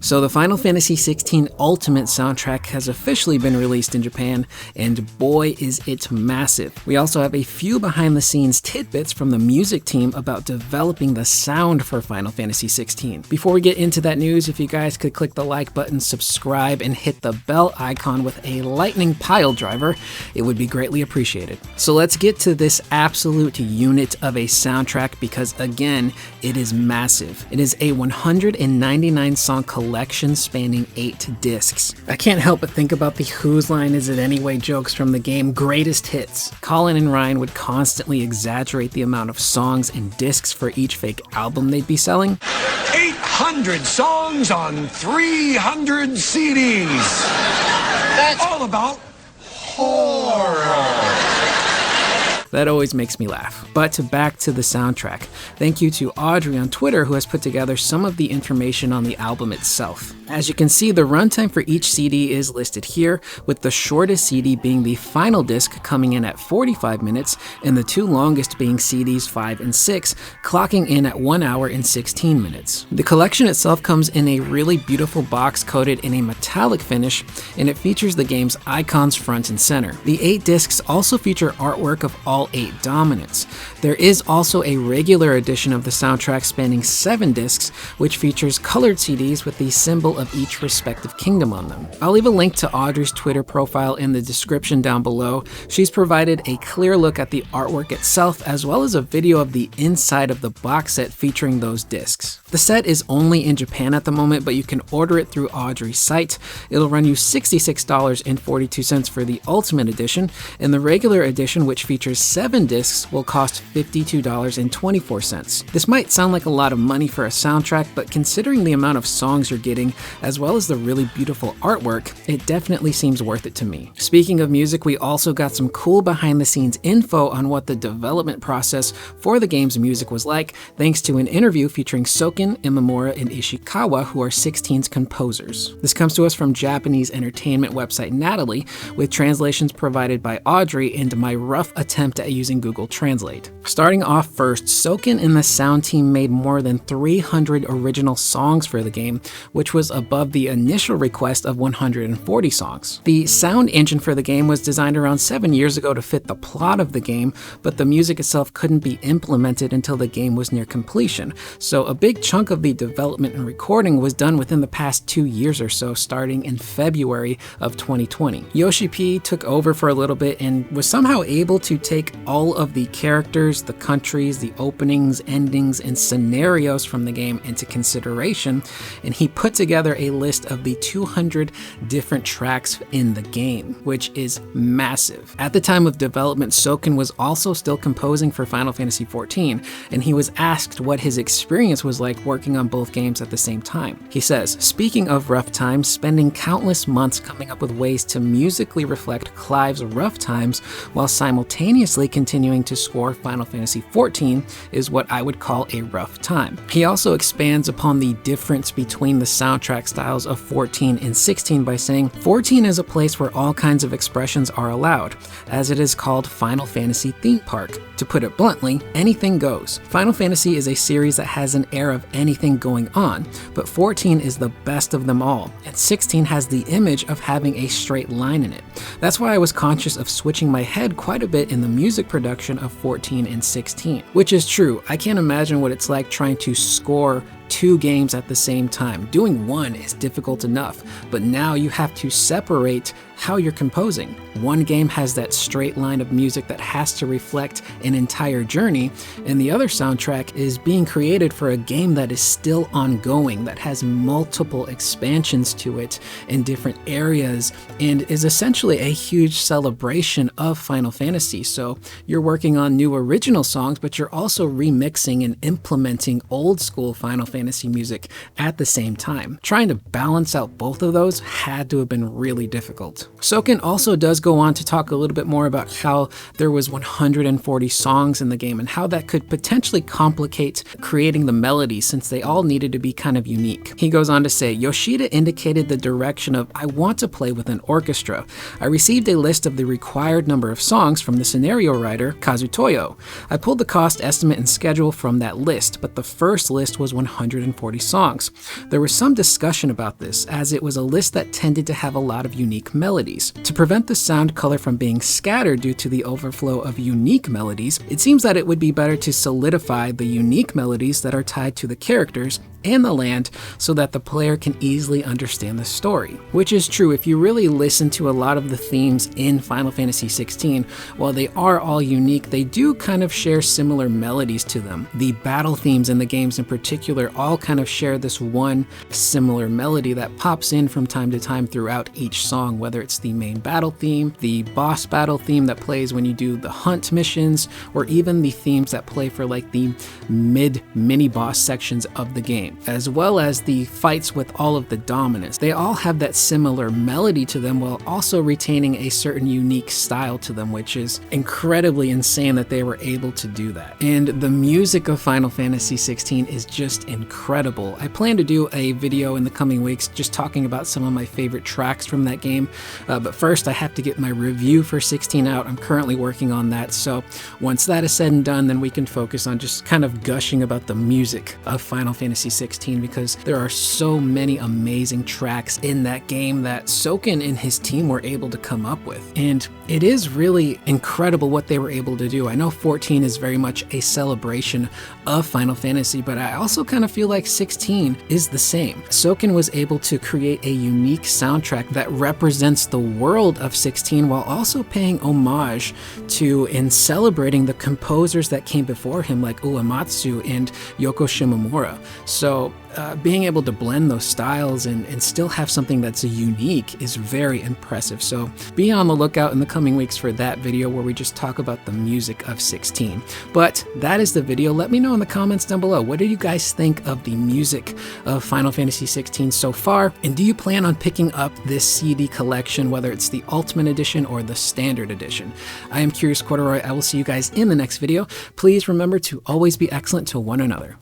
So the Final Fantasy XVI Ultimate soundtrack has officially been released in Japan, and boy is it massive. We also have a few behind the scenes tidbits from the music team about developing the sound for Final Fantasy XVI. Before we get into that news, if you guys could click the like button, subscribe, and hit the bell icon with a lightning pile driver, it would be greatly appreciated. So let's get to this absolute unit of a soundtrack because again, it is massive. It is a 199 song collection spanning 8 discs. I can't help but think about the Whose Line Is It Anyway jokes from the game Greatest Hits. Colin and Ryan would constantly exaggerate the amount of songs and discs for each fake album they'd be selling. 800 songs on 300 CDs. That's all about horror. That always makes me laugh. But back to the soundtrack. Thank you to Audrey on Twitter who has put together some of the information on the album itself. As you can see, the runtime for each CD is listed here, with the shortest CD being the final disc coming in at 45 minutes, and the two longest being CDs 5 and 6, clocking in at 1 hour and 16 minutes. The collection itself comes in a really beautiful box coated in a metallic finish, and it features the game's icons front and center. The 8 discs also feature artwork of all 8 dominants. There is also a regular edition of the soundtrack spanning 7 discs, which features colored CDs with the symbol of each respective kingdom on them. I'll leave a link to Audrey's Twitter profile in the description down below. She's provided a clear look at the artwork itself, as well as a video of the inside of the box set featuring those discs. The set is only in Japan at the moment, but you can order it through Audrey's site. It'll run you $66.42 for the Ultimate Edition, and the regular edition, which features 7 discs, will cost $52.24. This might sound like a lot of money for a soundtrack, but considering the amount of songs you're getting, as well as the really beautiful artwork, it definitely seems worth it to me. Speaking of music, we also got some cool behind the scenes info on what the development process for the game's music was like, thanks to an interview featuring Soken, Imamura, and Ishikawa, who are 16's composers. This comes to us from Japanese entertainment website Natalie, with translations provided by Audrey and my rough attempt at using Google Translate. Starting off first, Soken and the sound team made more than 300 original songs for the game, which was above the initial request of 140 songs. The sound engine for the game was designed around 7 years ago to fit the plot of the game, but the music itself couldn't be implemented until the game was near completion, so a big chunk of the development and recording was done within the past 2 years or so, starting in February of 2020. Yoshi P took over for a little bit and was somehow able to take all of the characters, the countries, the openings, endings, and scenarios from the game into consideration, and he put together a list of the 200 different tracks in the game, which is massive. At the time of development, Soken was also still composing for Final Fantasy XIV, and he was asked what his experience was like working on both games at the same time. He says, "Speaking of rough times, spending countless months coming up with ways to musically reflect Clive's rough times while simultaneously continuing to score Final Fantasy XIV is what I would call a rough time." He also expands upon the difference between the soundtrack styles of 14 and 16 by saying, "14 is a place where all kinds of expressions are allowed, as it is called Final Fantasy Theme Park. To put it bluntly, anything goes. Final Fantasy is a series that has an air of anything going on, but 14 is the best of them all, and 16 has the image of having a straight line in it. That's why I was conscious of switching my head quite a bit in the music production of 14 and 16. Which is true, I can't imagine what it's like trying to score 2 games at the same time. Doing one is difficult enough, but now you have to separate how you're composing. One game has that straight line of music that has to reflect an entire journey, and the other soundtrack is being created for a game that is still ongoing, that has multiple expansions to it in different areas, and is essentially a huge celebration of Final Fantasy. So you're working on new original songs, but you're also remixing and implementing old school Final Fantasy music at the same time. Trying to balance out both of those had to have been really difficult. Soken also does go on to talk a little bit more about how there was 140 songs in the game and how that could potentially complicate creating the melodies since they all needed to be kind of unique. He goes on to say, "Yoshida indicated the direction of I want to play with an orchestra. I received a list of the required number of songs from the scenario writer, Kazutoyo. I pulled the cost estimate and schedule from that list, but the first list was 100 140 songs. There was some discussion about this, as it was a list that tended to have a lot of unique melodies. To prevent the sound color from being scattered due to the overflow of unique melodies, it seems that it would be better to solidify the unique melodies that are tied to the characters and the land so that the player can easily understand the story. Which is true. If you really listen to a lot of the themes in Final Fantasy XVI, while they are all unique, they do kind of share similar melodies to them. The battle themes in the games in particular all kind of share this one similar melody that pops in from time to time throughout each song, whether it's the main battle theme, the boss battle theme that plays when you do the hunt missions, or even the themes that play for like the mini boss sections of the game, as well as the fights with all of the dominants. They all have that similar melody to them while also retaining a certain unique style to them, which is incredibly insane that they were able to do that. And the music of Final Fantasy XVI is just incredible. I plan to do a video in the coming weeks just talking about some of my favorite tracks from that game, but first I have to get my review for 16 out. I'm currently working on that, so once that is said and done, then we can focus on just kind of gushing about the music of Final Fantasy XVI, because there are so many amazing tracks in that game that Soken and his team were able to come up with. And it is really incredible what they were able to do. I know 14 is very much a celebration of Final Fantasy, but I also kind of feel like 16 is the same. Soken was able to create a unique soundtrack that represents the world of 16 while also paying homage to and celebrating the composers that came before him, like Uematsu and Yoko Shimomura. So being able to blend those styles and still have something that's unique is very impressive. So be on the lookout in the coming weeks for that video where we just talk about the music of 16. But that is the video. Let me know in the comments down below, what do you guys think of the music of Final Fantasy 16 so far? And do you plan on picking up this CD collection, whether it's the Ultimate Edition or the Standard Edition? I am Curious Corduroy. I will see you guys in the next video. Please remember to always be excellent to one another.